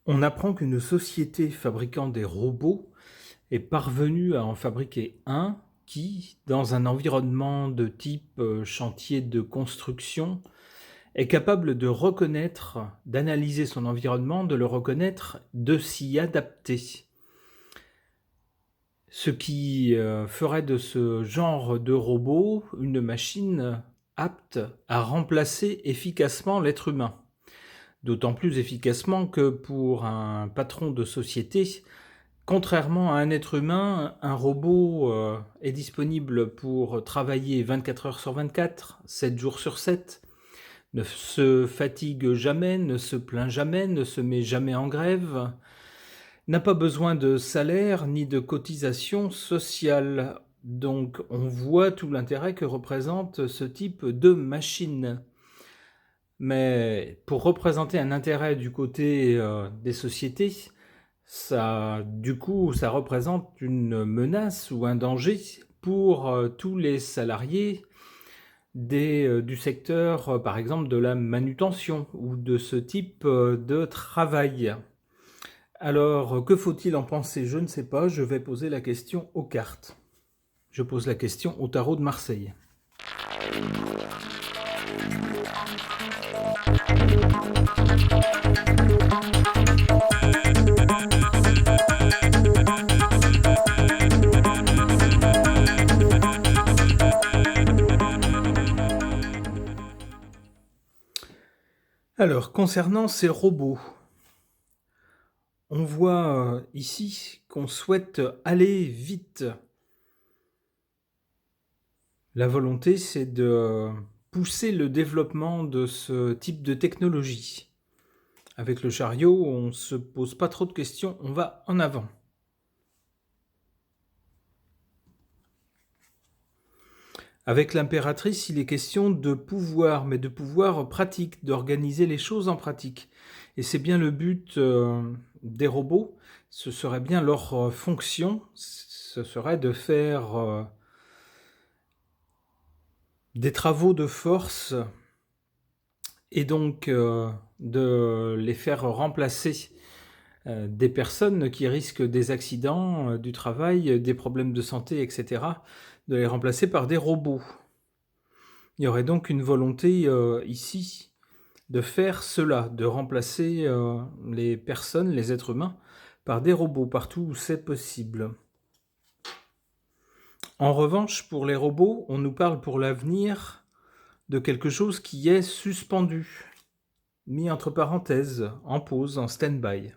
On apprend qu'une société fabriquant des robots est parvenue à en fabriquer un qui, dans un environnement de type chantier de construction, est capable de reconnaître, d'analyser son environnement, de le reconnaître, de s'y adapter. Ce qui ferait de ce genre de robot une machine apte à remplacer efficacement l'être humain. D'autant plus efficacement que pour un patron de société, contrairement à un être humain, un robot est disponible pour travailler 24 heures sur 24, 7 jours sur 7, ne se fatigue jamais, ne se plaint jamais, ne se met jamais en grève, n'a pas besoin de salaire ni de cotisation sociale. Donc on voit tout l'intérêt que représente ce type de machine. Mais pour représenter un intérêt du côté des sociétés, ça représente une menace ou un danger pour tous les salariés du secteur, par exemple, de la manutention ou de ce type de travail. Alors, que faut-il en penser? Je ne sais pas, je vais poser la question aux cartes. Je pose la question au tarot de Marseille. Alors, concernant ces robots, on voit ici qu'on souhaite aller vite. La volonté, c'est de pousser le développement de ce type de technologie. Avec le chariot, on ne se pose pas trop de questions, on va en avant. Avec l'impératrice, il est question de pouvoir, mais de pouvoir pratique, d'organiser les choses en pratique. Et c'est bien le but des robots, ce serait bien leur fonction, ce serait de faire des travaux de force et donc de les faire remplacer des personnes qui risquent des accidents du travail, des problèmes de santé, etc., de les remplacer par des robots. Il y aurait donc une volonté ici de faire cela, de remplacer les personnes, les êtres humains, par des robots partout où c'est possible. En revanche, pour les robots, on nous parle pour l'avenir de quelque chose qui est suspendu, mis entre parenthèses, en pause, en stand-by.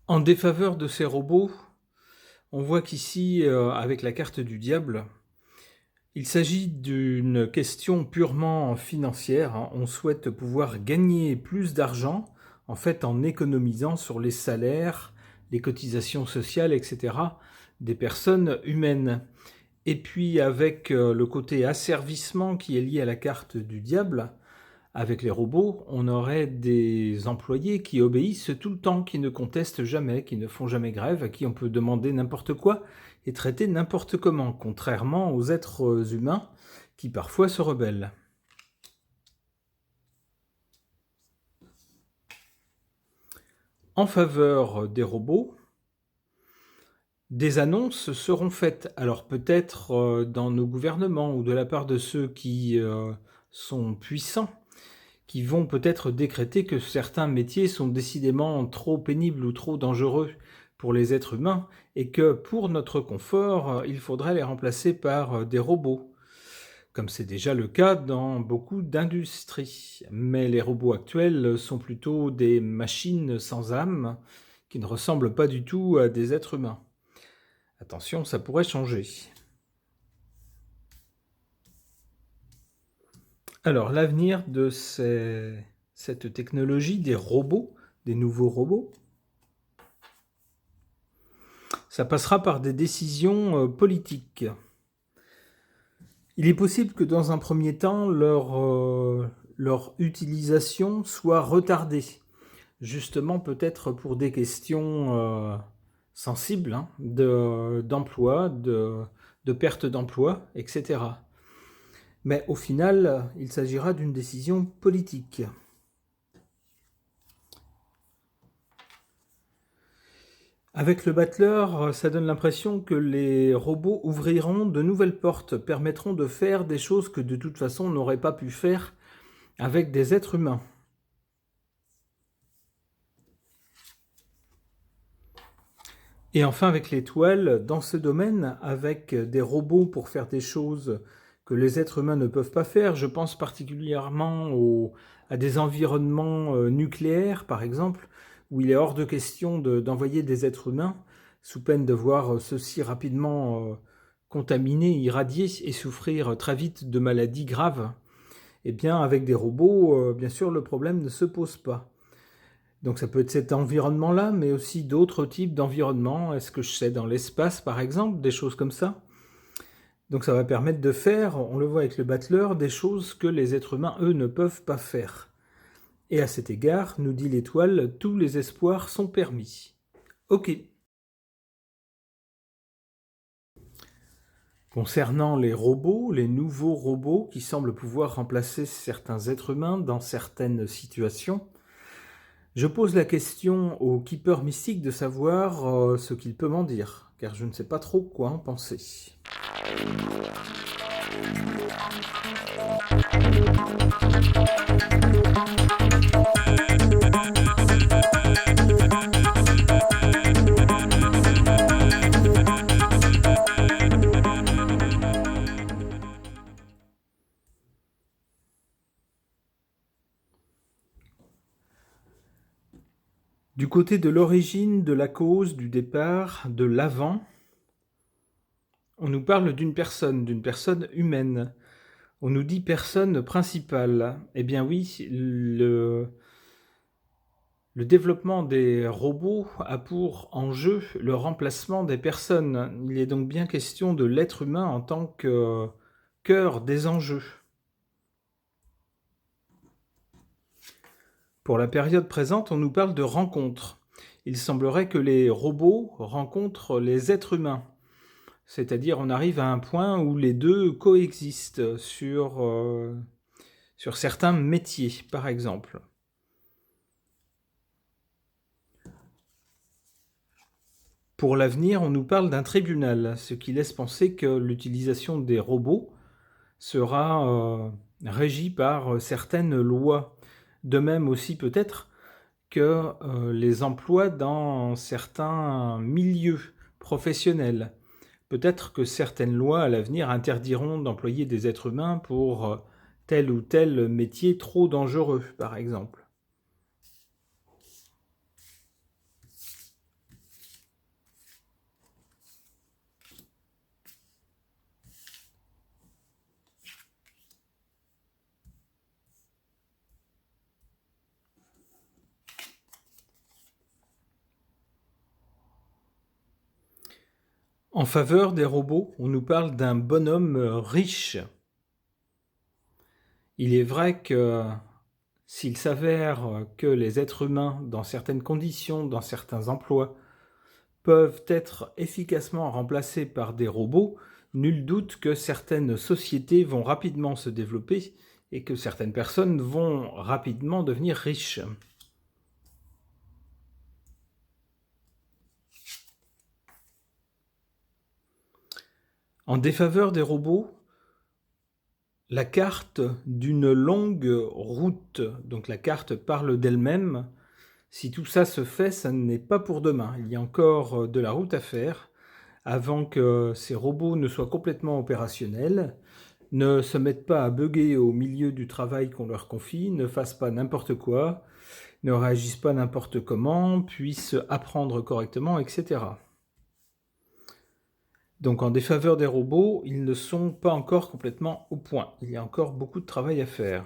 En défaveur de ces robots, on voit qu'ici, avec la carte du diable, il s'agit d'une question purement financière. On souhaite pouvoir gagner plus d'argent, en fait, en économisant sur les salaires, les cotisations sociales, etc., des personnes humaines. Et puis, avec le côté asservissement qui est lié à la carte du diable, avec les robots, on aurait des employés qui obéissent tout le temps, qui ne contestent jamais, qui ne font jamais grève, à qui on peut demander n'importe quoi et traiter n'importe comment, contrairement aux êtres humains qui parfois se rebellent. En faveur des robots, des annonces seront faites, alors peut-être dans nos gouvernements ou de la part de ceux qui sont puissants, qui vont peut-être décréter que certains métiers sont décidément trop pénibles ou trop dangereux pour les êtres humains et que pour notre confort, il faudrait les remplacer par des robots, comme c'est déjà le cas dans beaucoup d'industries. Mais les robots actuels sont plutôt des machines sans âme qui ne ressemblent pas du tout à des êtres humains. Attention, ça pourrait changer. Alors, l'avenir de cette technologie des robots, des nouveaux robots, ça passera par des décisions politiques. Il est possible que dans un premier temps, leur utilisation soit retardée. justement peut-être pour des questions sensibles, hein, d'emploi, de perte d'emploi, etc. Mais au final, il s'agira d'une décision politique. Avec le battleur, ça donne l'impression que les robots ouvriront de nouvelles portes, permettront de faire des choses que de toute façon on n'aurait pas pu faire avec des êtres humains. Et enfin avec l'étoile, dans ce domaine, avec des robots pour faire des choses que les êtres humains ne peuvent pas faire, je pense particulièrement à des environnements nucléaires, par exemple, où il est hors de question d'envoyer des êtres humains, sous peine de voir ceux-ci rapidement contaminés, irradiés et souffrir très vite de maladies graves. Eh bien, avec des robots, bien sûr, le problème ne se pose pas. Donc ça peut être cet environnement-là, mais aussi d'autres types d'environnements. Est-ce que je sais dans l'espace, par exemple, des choses comme ça? Donc ça va permettre de faire, on le voit avec le battleur, des choses que les êtres humains, eux, ne peuvent pas faire. Et à cet égard, nous dit l'étoile, tous les espoirs sont permis. Ok. Concernant les robots, les nouveaux robots qui semblent pouvoir remplacer certains êtres humains dans certaines situations, je pose la question au keeper mystique de savoir ce qu'il peut m'en dire, car je ne sais pas trop quoi en penser. Du côté de l'origine, de la cause, du départ, de l'avant, on nous parle d'une personne humaine. On nous dit personne principale. Eh bien oui, le développement des robots a pour enjeu le remplacement des personnes. Il est donc bien question de l'être humain en tant que cœur des enjeux. Pour la période présente, on nous parle de rencontres. Il semblerait que les robots rencontrent les êtres humains. C'est-à-dire on arrive à un point où les deux coexistent sur certains métiers, par exemple. Pour l'avenir, on nous parle d'un tribunal, ce qui laisse penser que l'utilisation des robots sera régie par certaines lois. De même aussi peut-être que les emplois dans certains milieux professionnels. Peut-être que certaines lois à l'avenir interdiront d'employer des êtres humains pour tel ou tel métier trop dangereux, par exemple. En faveur des robots, on nous parle d'un bonhomme riche. Il est vrai que s'il s'avère que les êtres humains, dans certaines conditions, dans certains emplois, peuvent être efficacement remplacés par des robots, nul doute que certaines sociétés vont rapidement se développer et que certaines personnes vont rapidement devenir riches. En défaveur des robots, la carte d'une longue route, donc la carte parle d'elle-même. Si tout ça se fait, ça n'est pas pour demain. Il y a encore de la route à faire avant que ces robots ne soient complètement opérationnels, ne se mettent pas à bugger au milieu du travail qu'on leur confie, ne fassent pas n'importe quoi, ne réagissent pas n'importe comment, puissent apprendre correctement, etc. Donc en défaveur des robots, ils ne sont pas encore complètement au point. Il y a encore beaucoup de travail à faire.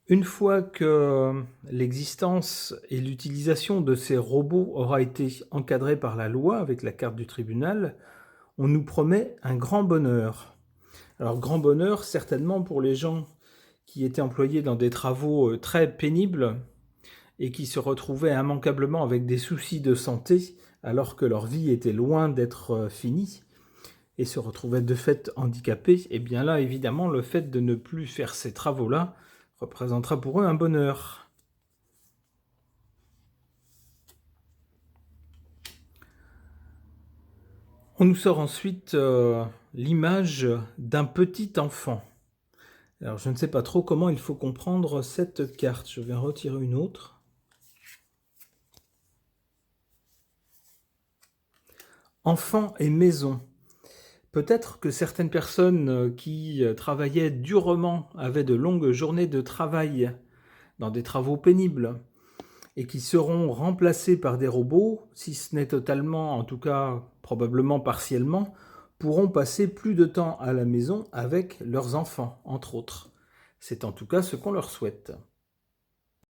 Une fois que l'existence et l'utilisation de ces robots aura été encadrée par la loi avec la carte du tribunal, on nous promet un grand bonheur. Alors grand bonheur certainement pour les gens qui étaient employés dans des travaux très pénibles et qui se retrouvaient immanquablement avec des soucis de santé alors que leur vie était loin d'être finie et se retrouvaient de fait handicapés, et bien là évidemment le fait de ne plus faire ces travaux-là représentera pour eux un bonheur. On nous sort ensuite l'image d'un petit enfant. Alors je ne sais pas trop comment il faut comprendre cette carte. Je vais en retirer une autre. Enfant et maison. Peut-être que certaines personnes qui travaillaient durement, avaient de longues journées de travail dans des travaux pénibles et qui seront remplacés par des robots, si ce n'est totalement, en tout cas probablement partiellement, pourront passer plus de temps à la maison avec leurs enfants, entre autres. C'est en tout cas ce qu'on leur souhaite.